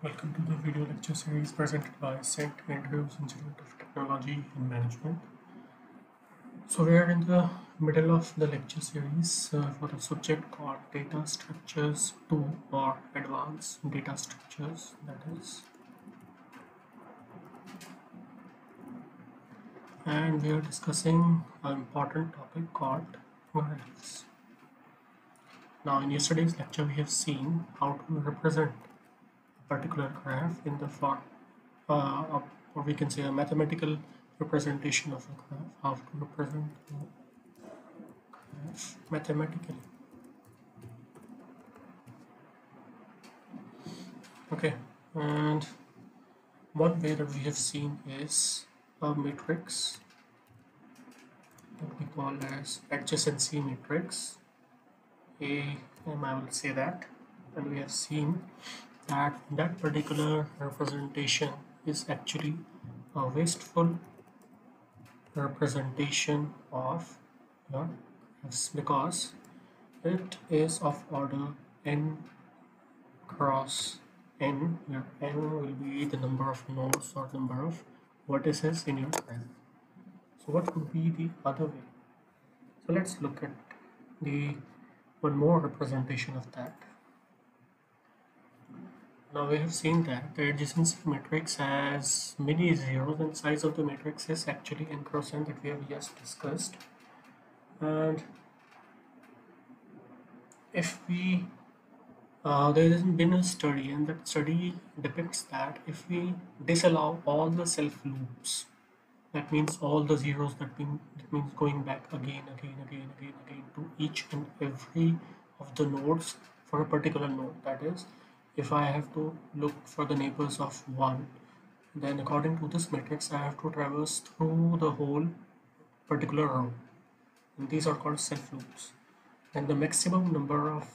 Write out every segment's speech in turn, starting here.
Welcome to the video lecture series presented by St. Andrews Institute of Technology and Management. So we are in the middle of the lecture series for the subject called Data Structures 2 or Advanced Data Structures, that is. And we are discussing an important topic called graphs. Now in yesterday's lecture we have seen how to represent a particular graph in the form or we can say a mathematical representation of a graph, how to represent a graph mathematically. Okay, and one way that we have seen is a matrix that we call as adjacency matrix, I will say that, and we have seen that that particular representation is actually a wasteful representation of your graphs because it is of order n cross n, where n will be the number of nodes or number of vertices in your graph. So what would be the other way? So let's look at the one more representation of that. Now we have seen that the adjacency matrix has many zeros and size of the matrix is actually n cross n that we have just discussed. And if we there has been a study, and that study depicts that if we disallow all the self loops, that means all the zeros, that means going back again to each and every of the nodes for a particular node. That is, if I have to look for the neighbors of 1, then according to this matrix I have to traverse through the whole particular row, and these are called self loops. And the maximum number of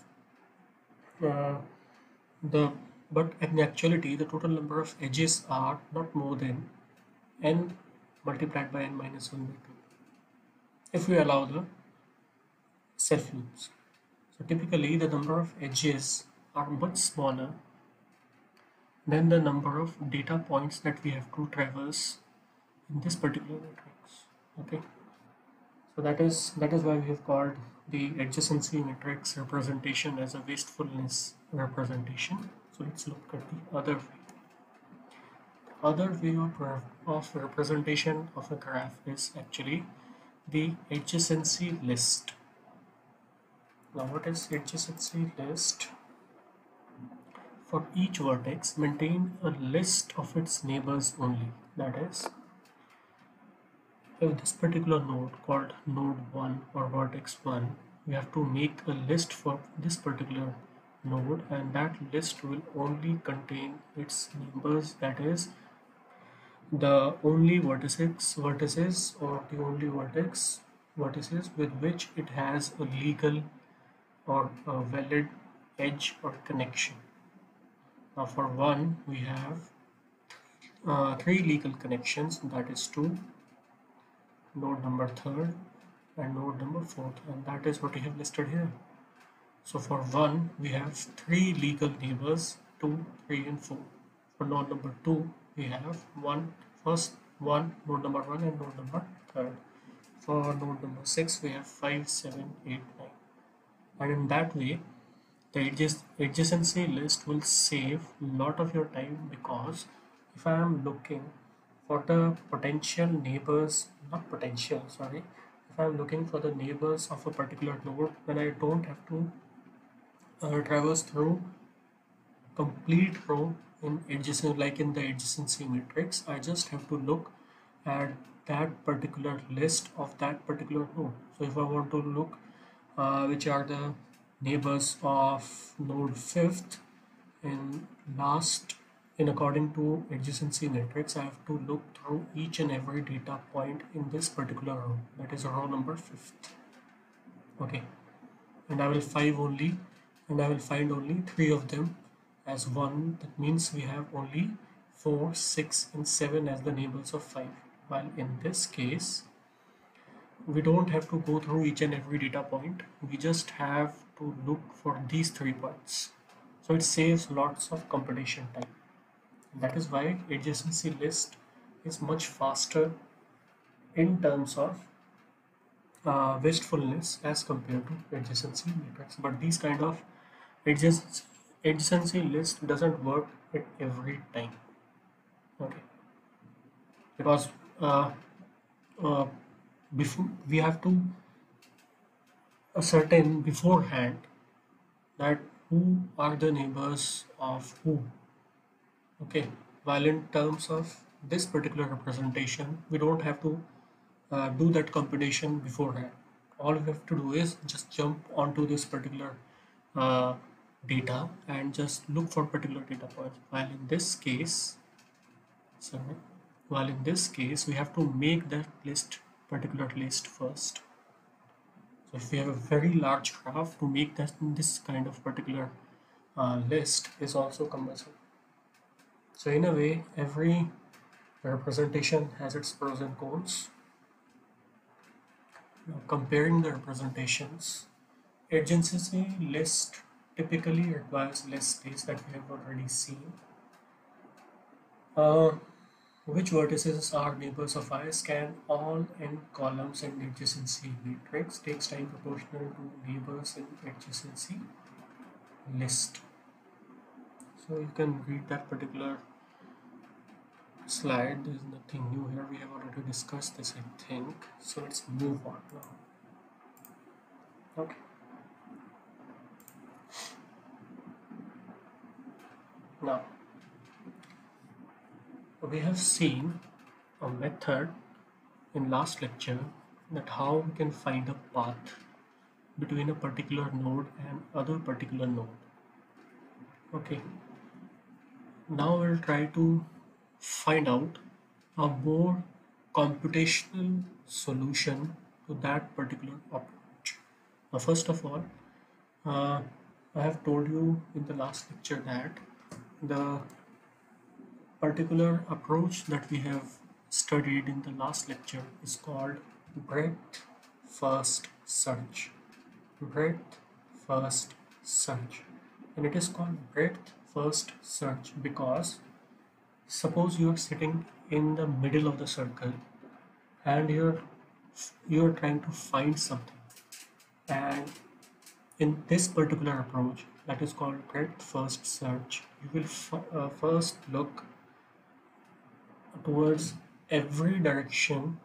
but in actuality the total number of edges are not more than n multiplied by n minus 1 by 2 if we allow the self loops. So typically the number of edges are much smaller than the number of data points that we have to traverse in this particular matrix. Okay, so that is why we have called the adjacency matrix representation as a wastefulness representation. So let's look at the other way. The other way of representation of a graph is actually the adjacency list. Now what is adjacency list? For each vertex, maintain a list of its neighbors only. That is, if this particular node called node 1 or vertex 1, we have to make a list for this particular node, and that list will only contain its neighbors, that is the only vertices or the only vertices with which it has a legal or a valid edge or connection. Now for 1 we have 3 legal connections, that is 2, node number 3rd and node number 4th, and that is what we have listed here. So for 1 we have 3 legal neighbors, 2, 3 and 4. For node number 2 we have first one node number 1 and node number 3rd. For node number 6 we have 5, 7, 8, 9, and in that way the adjacency list will save a lot of your time, because if I am looking for the potential neighbors, not potential, sorry, if I am looking for the neighbors of a particular node, then I don't have to traverse through complete row in adjacent, like in the adjacency matrix. I just have to look at that particular list of that particular node. So if I want to look which are the neighbors of node 5th in according to adjacency matrix, I have to look through each and every data point in this particular row, that is row number 5th. Okay, and I will find only 3 of them as 1. That means we have only 4, 6 and 7 as the neighbors of 5, while in this case we don't have to go through each and every data point, we just have to look for these 3 points. So it saves lots of computation time. That is why adjacency list is much faster in terms of wastefulness as compared to adjacency matrix. But these kind of adjacency, adjacency list doesn't work at every time. Okay, because uh, uh, before we have to ascertain beforehand that who are the neighbors of who. Okay, while in terms of this particular representation, we don't have to do that computation beforehand. All we have to do is just jump onto this particular uh, data and just look for particular data points. Sorry, while in this case, we have to make that particular list first. So if we have a very large graph, to make this kind of particular list is also cumbersome. So in a way, every representation has its pros and cons. Now, comparing the representations, adjacency list typically requires less space that we have already seen. Uh, which vertices are neighbors of I? Scan all n columns in adjacency matrix. Takes time proportional to neighbors in adjacency list. So you can read that particular slide. There is nothing new here. We have already discussed this, I think. So let's move on now. Okay. Now we have seen a method in last lecture that how we can find a path between a particular node and other particular node. Okay. Now we'll try to find out a more computational solution to that particular approach. Now, first of all, uh, I have told you in the last lecture that the particular approach that we have studied in the last lecture is called breadth first search. Breadth first search. And it is called breadth first search because suppose you are sitting in the middle of the circle and you're trying to find something, and in this particular approach that is called breadth first search, you will first look towards every direction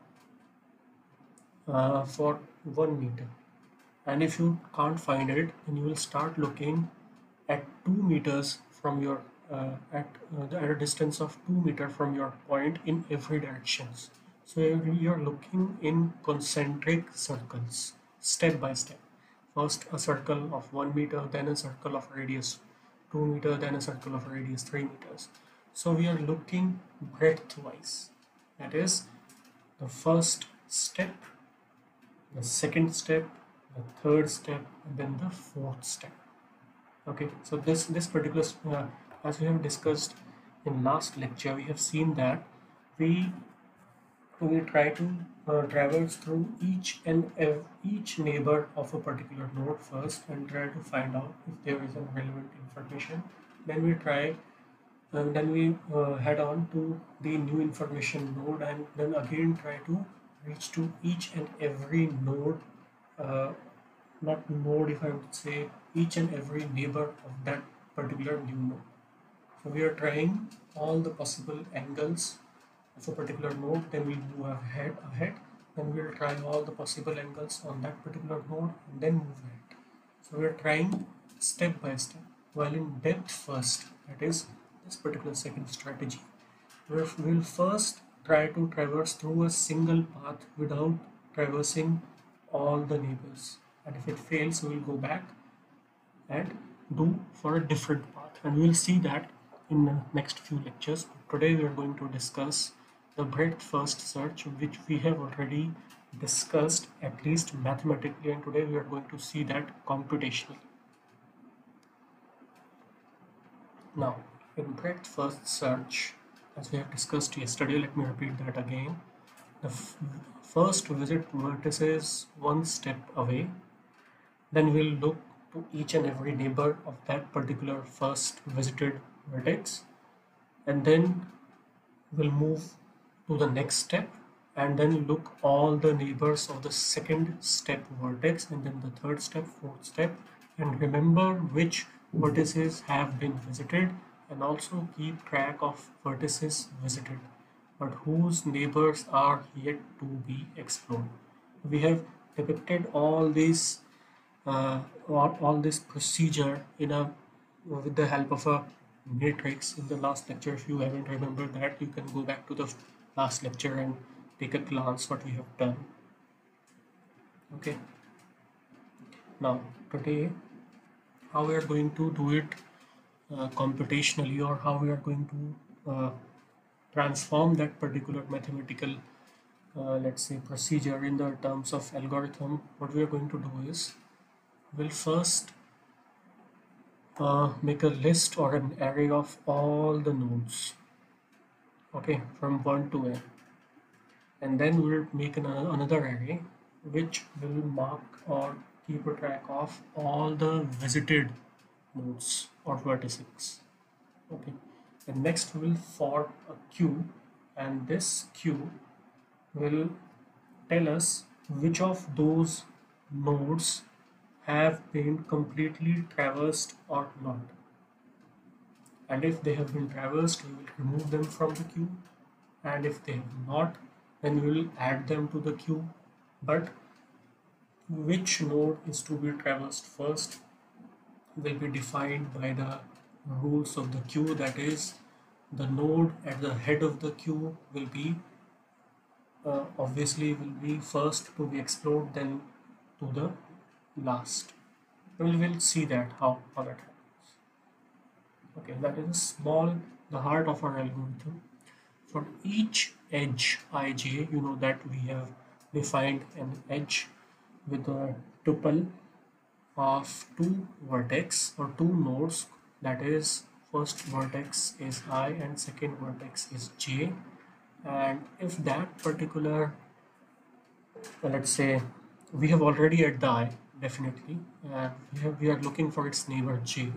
for 1 meter, and if you can't find it, then you will start looking at 2 meters from your at a distance of 2 meter from your point in every directions. So you're looking in concentric circles, step by step. First a circle of 1 meter, then a circle of radius 2 meter, then a circle of radius 3 meters. So we are looking breadth-wise. That is the first step, the second step, the third step, and then the fourth step. Okay, so this particular as we have discussed in last lecture, we have seen that we try to traverse through each neighbor of a particular node first and try to find out if there is a relevant information. Then we try then we head on to the new information node and then again try to reach to each and every node, uh, not node, if I would say each and every neighbor of that particular new node. So we are trying all the possible angles of a particular node, then we move ahead, then we'll try all the possible angles on that particular node and then move ahead. So we are trying step by step. While in depth first, that is this particular second strategy, we'll first try to traverse through a single path without traversing all the neighbors, and if it fails we will go back and do for a different path, and we will see that in the next few lectures. Today we are going to discuss the breadth first search, which we have already discussed at least mathematically, and today we are going to see that computationally. Now in breadth first search, as we have discussed yesterday, let me repeat that again. The first visit vertices one step away, then we'll look to each and every neighbor of that particular first visited vertex, and then we'll move to the next step and then look all the neighbors of the second step vertex, and then the third step, fourth step, and remember which vertices have been visited, and also keep track of vertices visited but whose neighbors are yet to be explored. We have depicted all this procedure in a with the help of a matrix in the last lecture. If you haven't remembered that, you can go back to the last lecture and take a glance what we have done. Okay, now today how we are going to do it computationally, or how we are going to transform that particular mathematical let's say procedure in the terms of algorithm. What we are going to do is we'll first make a list or an array of all the nodes, okay, from 1 to n, and then we'll make another array which will mark or keep a track of all the visited nodes or vertices. Okay, and next we'll form a queue, and this queue will tell us which of those nodes have been completely traversed or not. And if they have been traversed, we will remove them from the queue, and if they have not, then we will add them to the queue. But which node is to be traversed first will be defined by the rules of the queue. That is, the node at the head of the queue will be obviously will be first to be explored, then to the last. We will see that how that happens. Okay, that is the heart of our algorithm. For each edge ij, you know that we have defined an edge with a tuple of two vertex or two nodes. That is, first vertex is I and second vertex is j. And if that particular, let's say, we have already at the I, definitely, and we are looking for its neighbor j,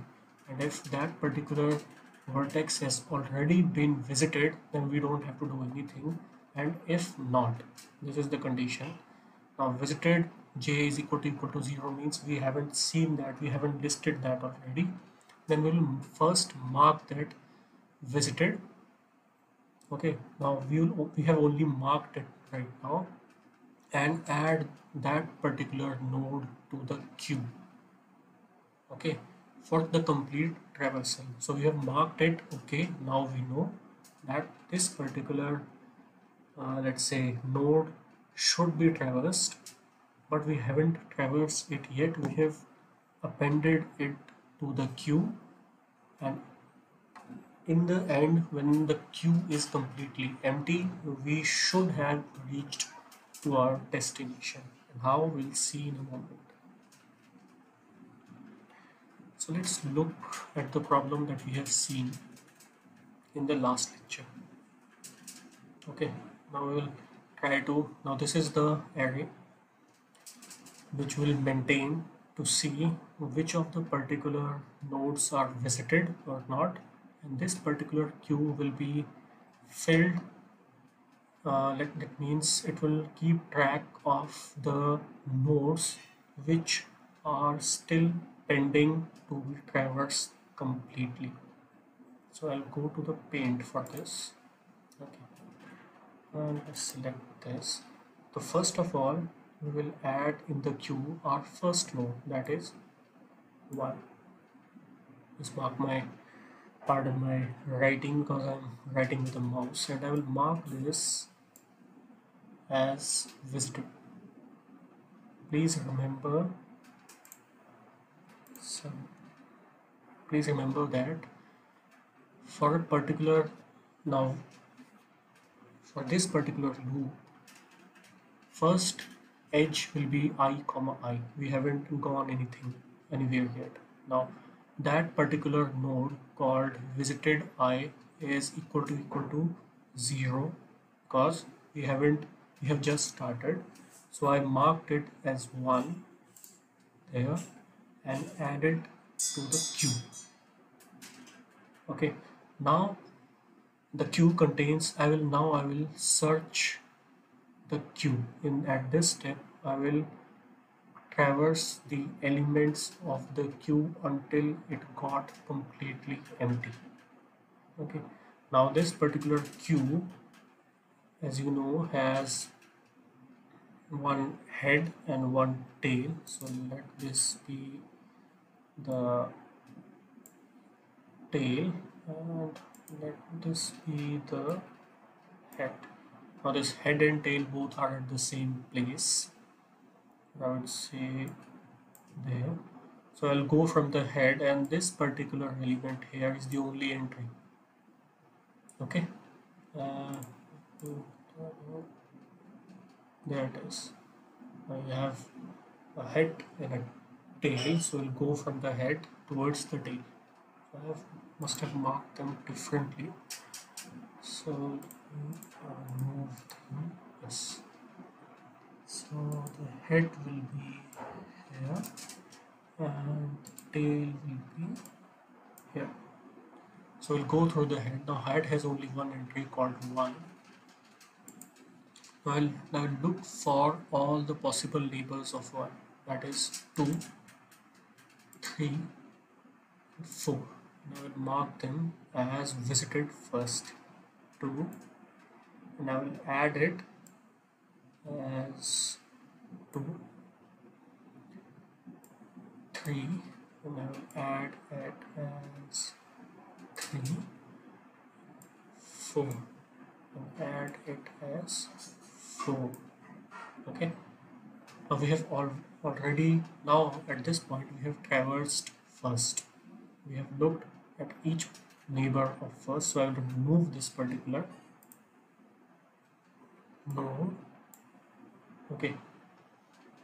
and if that particular vertex has already been visited, then we don't have to do anything. And if not, this is the condition. Now visited j is equal to 0 means we haven't seen that, we haven't listed that already. Then we'll first mark that visited. Okay, now we have only marked it right now, and add that particular node to the queue, okay, for the complete traversal. So we have marked it. Okay, now we know that this particular let's say node should be traversed, but we haven't traversed it yet. We have appended it to the queue, and in the end, when the queue is completely empty, we should have reached to our destination, and how we'll see in a moment. So let's look at the problem that we have seen in the last lecture. Okay, now we will try to, now this is the array which will maintain to see which of the particular nodes are visited or not, and this particular queue will be filled. That means it will keep track of the nodes which are still pending to be traversed completely. So I'll go to the paint for this. Okay, and let's select this. So first of all, we will add in the queue our first node, that is 1. Just mark my, pardon my writing because I'm writing with a mouse, and I will mark this as visited. Please remember that for a particular, now for this particular loop, first edge will be I comma I. We haven't gone anywhere yet. Now that particular node called visited I is equal to 0 because we have just started. So I marked it as 1 there and added to the queue. Okay, now the queue contains, I will search the queue. At this step I will traverse the elements of the queue until it got completely empty. Okay, now this particular queue, as you know, has one head and one tail. So let this be the tail and let this be the head. Now this head and tail both are at the same place. I would say there. So I'll go from the head, and this particular element here is the only entry. Okay. Uh, there it is. I have a head and a tail, so we'll go from the head towards the tail. Must have marked them differently. So move them. Yes. So the head will be here and tail will be here. So we'll go through the head. Now head has only one entry called 1. Now I'll look for all the possible neighbors of 1. That is 2, 3, 4. Now I will mark them as visited first. 2, and I will add it as 2, 3, and I will add it as 3, 4, and add it as 4. Okay, now we have already, now at this point we have traversed first. We have looked at each neighbor of first, so I will remove this particular node. Okay,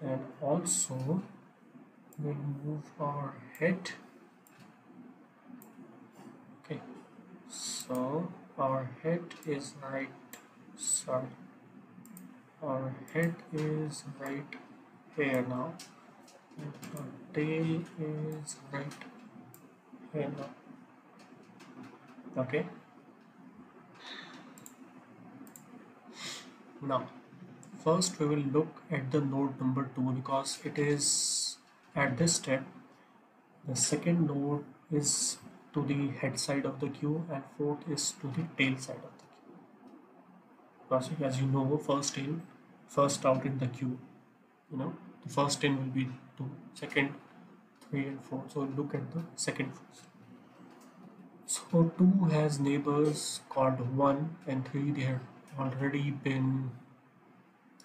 and also we'll move our head. Okay, so our head is right, sorry, our head is right here now, and our tail is right here now. Okay, now first we will look at the node number 2, because it is at this step the second node is to the head side of the queue and fourth is to the tail side of the queue. Because as you know, first out in the queue, the first in will be 2, second 3 and 4. So we'll look at the second first. So 2 has neighbors called 1 and 3. They have already been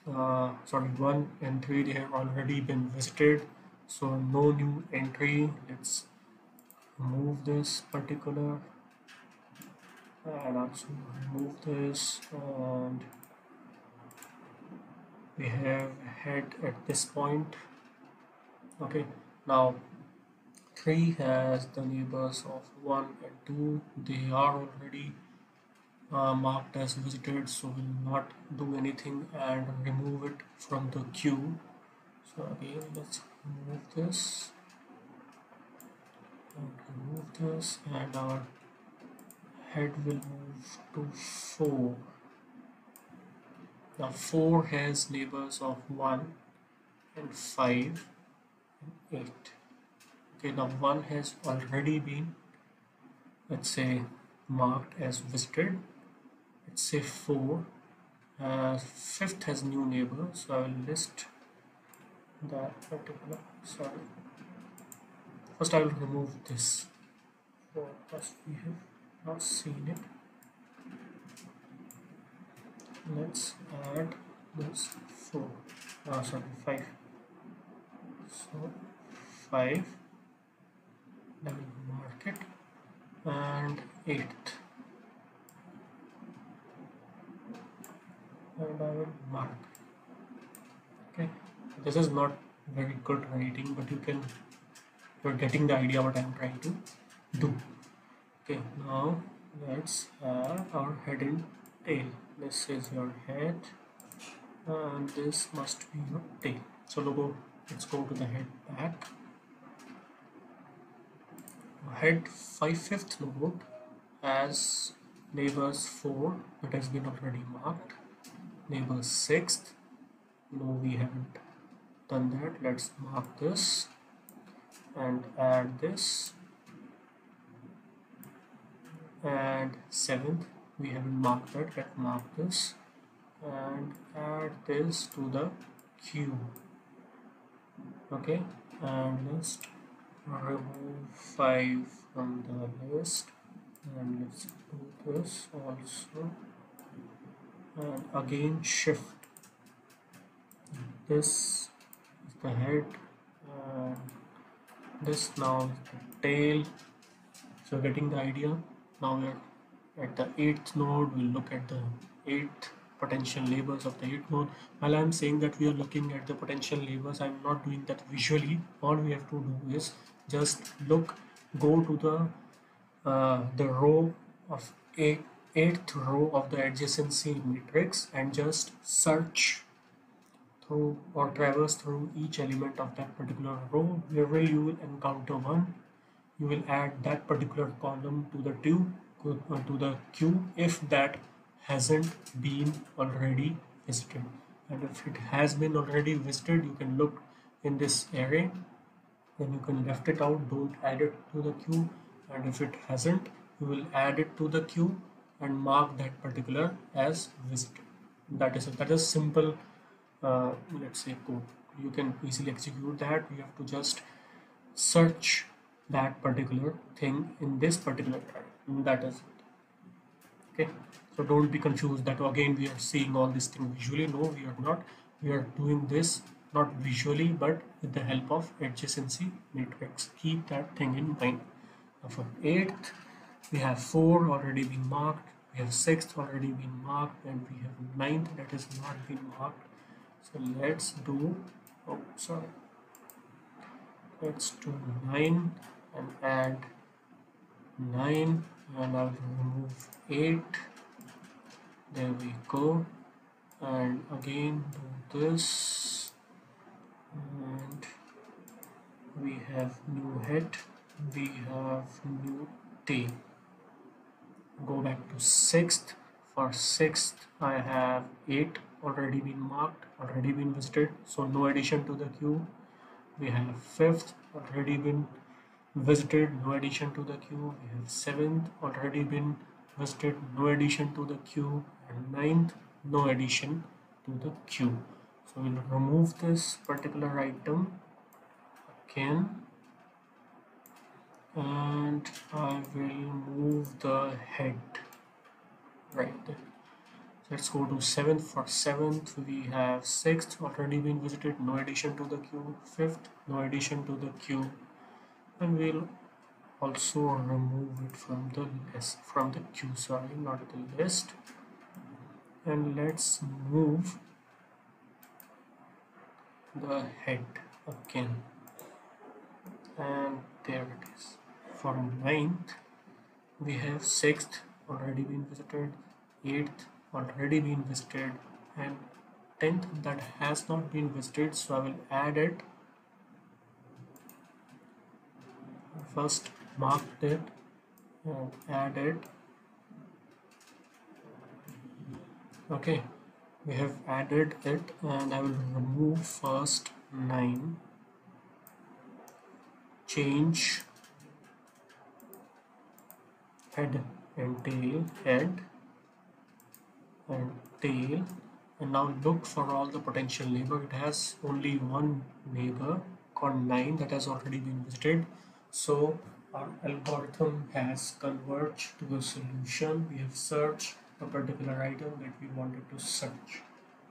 1 and 3, they have already been visited, so no new entry. Let's remove this particular and also remove this, and we have head at this point. Okay, now 3 has the neighbors of 1 and 2. They are already marked as visited, so we'll not do anything and remove it from the queue. So again, let's remove this and our head will move to 4. Now 4 has neighbors of 1 and 5 and 8. Okay, now 1 has already been, let's say, marked as visited. Let's say 4. 5th has new neighbor, so I will list that particular, sorry. First I will remove this 4 because we have not seen it. Let's add this 4, sorry, 5. So 5, I will mark it, and 8th, and I will mark. Okay, this is not very good writing, but you're getting the idea what I'm trying to do. Okay, now let's add our head and tail. This is your head and this must be your tail. So let's go to the head back. Head 5/5 node has neighbors 4, that has been already marked. Neighbor 6, no, we haven't done that. Let's mark this and add this. And 7th, we haven't marked that. Let's mark this and add this to the queue. Okay, and let's remove 5 from the list, and let's do this also, and again shift. This is the head, and this now is the tail. So getting the idea. Now we're at the 8th node. We'll look at the 8th potential labels of the 8th node. While I'm saying that we are looking at the potential labels, I'm not doing that visually. All we have to do is just look, go to the row of 8th row of the adjacency matrix and just search through or traverse through each element of that particular row. Wherever you will encounter one, you will add that particular column to the queue if that hasn't been already visited. And if it has been already visited, you can look in this array, then you can left it out, don't add it to the queue. And if it hasn't, you will add it to the queue and mark that particular as visited. That is simple, let's say, code. You can easily execute that. You have to just search that particular thing in this particular array. That is it. Okay, so don't be confused that again we are seeing all this thing visually. No, we are not. We are doing this not visually but with the help of adjacency matrix. Keep that thing in mind. Now for 8th, we have 4 already been marked, we have 6th already been marked, and we have 9th that is not been marked. So let's do, oh sorry, let's do 9 and add 9, and I'll remove 8. There we go. And again do this, and we have new head, we have new tail. Go back to 6th. For 6th, I have 8 already been marked, already been visited, so no addition to the queue. We have 5th already been visited, no addition to the queue. We have 7th already been visited, no addition to the queue, and 9th, no addition to the queue. So we'll remove this particular item again, and I will move the head right there. Let's go to 7th. For 7th, we have 6th already been visited, no addition to the queue. 5th, no addition to the queue, and we'll also remove it from the list, from the queue, sorry, not the list. And let's move the head again, and there it is. For 9th, we have 6th already been visited, 8th already been visited, and 10th that has not been visited, so I will add it. First mark it and add it. Okay, we have added it, and I will remove first 9, change head and tail, head and tail, and now look for all the potential neighbor. It has only one neighbor called 9 that has already been visited, so our algorithm has converged to a solution. We have searched a particular item that we wanted to search.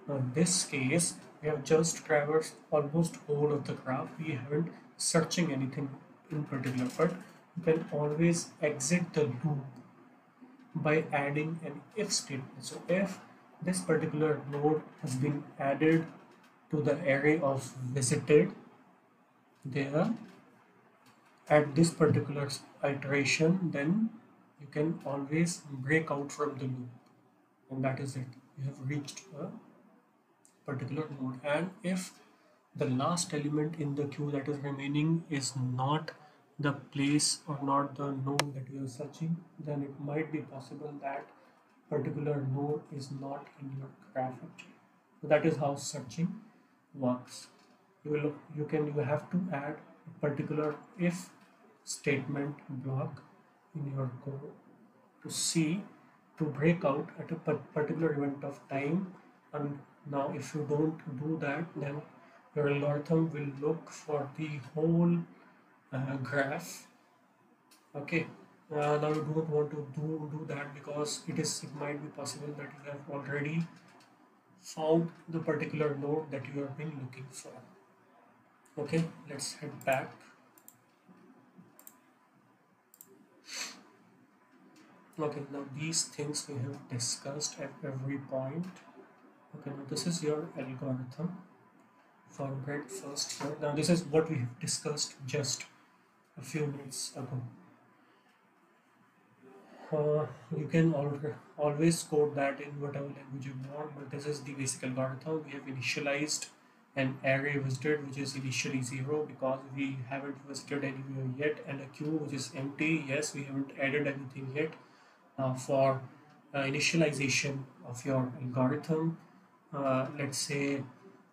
Now in this case, we have just traversed almost whole of the graph. We haven't searching anything in particular, but you can always exit the loop by adding an if statement. So if this particular node has been added to the array of visited there at this particular iteration, then you can always break out from the loop, and that is it. You have reached a particular node. And if the last element in the queue that is remaining is not the place or not the node that you are searching, then it might be possible that particular node is not in your graph actually. So that is how searching works. You have to add a particular if statement block in your code to see to break out at a particular event of time. And now if you don't do that, then your algorithm will look for the whole graph. Okay, now you don't want to do that because it might be possible that you have already found the particular node that you have been looking for. Okay, let's head back. Okay, now these things we have discussed at every point. Okay, now this is your algorithm for breadth first here. Now this is what we have discussed just a few minutes ago. You can always code that in whatever language you want, but this is the basic algorithm. We have initialized an array visited which is initially 0 because we haven't visited anywhere yet, and a queue which is empty. Yes, we haven't added anything yet. For initialization of your algorithm, let's say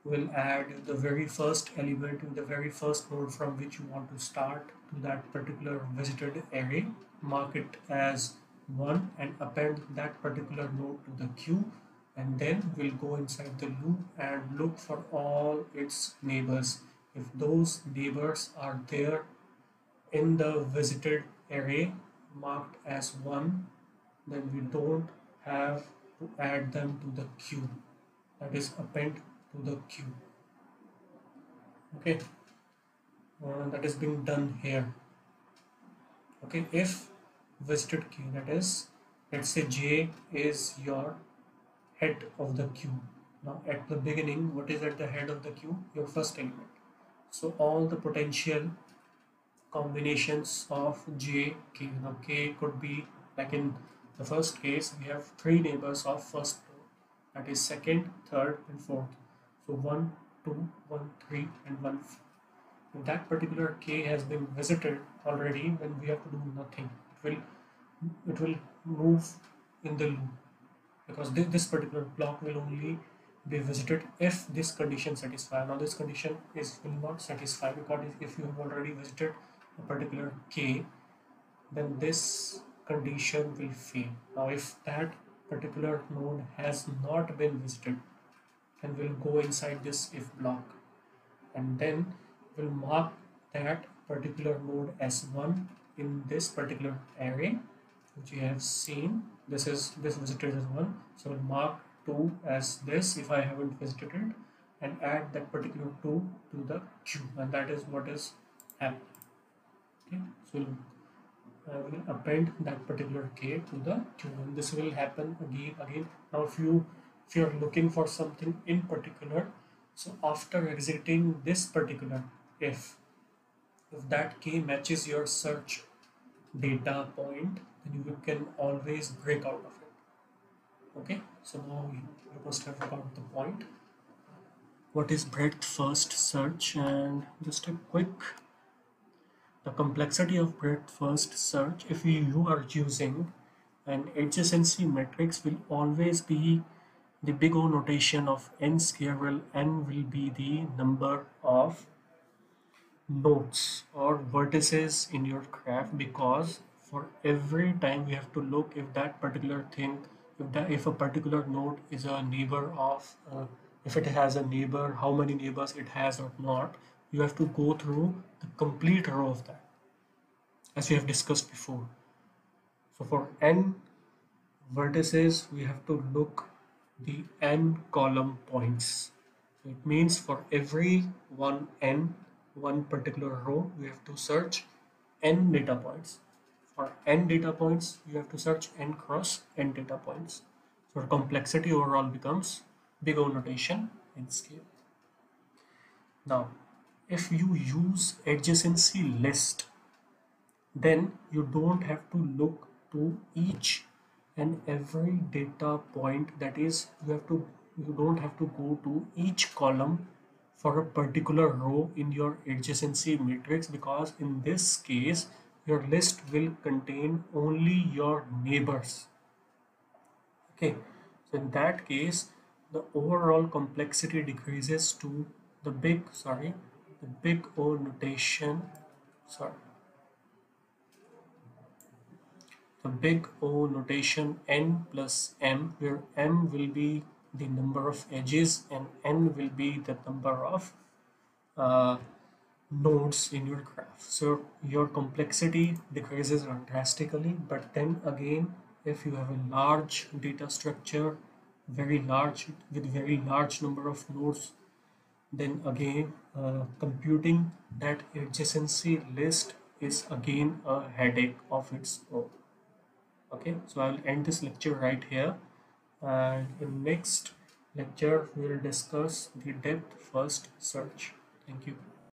we'll add the very first element in the very first node from which you want to start to that particular visited array, mark it as 1 and append that particular node to the queue, and then we'll go inside the loop and look for all its neighbors. If those neighbors are there in the visited array marked as 1, then we don't have to add them to the queue, that is append to the queue. Okay, that is being done here. Okay, if visited queue, that is, let's say j is your head of the queue. Now at the beginning, what is at the head of the queue? Your first element. So all the potential combinations of j, k. Now k could be, like in the first case, we have 3 neighbors of first node, that is second, third and fourth. So 1, 2, 1, 3 and 1. If that particular k has been visited already, then we have to do nothing. It will move in the loop because this particular block will only be visited if this condition satisfies. Now this condition will not satisfy because if you have already visited a particular k, then this condition will fail. Now if that particular node has not been visited, then we'll go inside this if block and then we'll mark that particular node as 1 in this particular array which you have seen. This visited as 1, so we'll mark 2 as this if I haven't visited it, and add that particular 2 to the queue, and that is what is happening. Okay, so we'll append that particular k to the queue, and this will happen again. Now if you're looking for something in particular, so after exiting this particular if that k matches your search data point, then you can always break out of it. Okay, so now you must have got the point. What is breadth first search? And just a quick, the complexity of breadth first search, if you are using an adjacency matrix, will always be the big O notation of n square, where n will be the number of nodes or vertices in your graph, because for every time we have to look if that particular thing, if a particular node is a neighbor of if it has a neighbor, how many neighbors it has or not, you have to go through the complete row of that, as we have discussed before. So for n vertices we have to look the n column points. So it means for every one particular row we have to search n data points. For n data points you have to search n cross n data points. So the complexity overall becomes big O notation in scale. Now if you use adjacency list, then you don't have to look to each and every data point, that is you don't have to go to each column for a particular row in your adjacency matrix, because in this case your list will contain only your neighbors. Okay, so in that case the overall complexity decreases to the big O notation, sorry, the big O notation n plus m, where m will be the number of edges and n will be the number of uh, nodes in your graph. So your complexity decreases drastically, but then again, if you have a large data structure, very large, with very large number of nodes, then again computing that adjacency list is again a headache of its own. Okay, so I'll end this lecture right here, and in next lecture we'll discuss the depth first search. Thank you.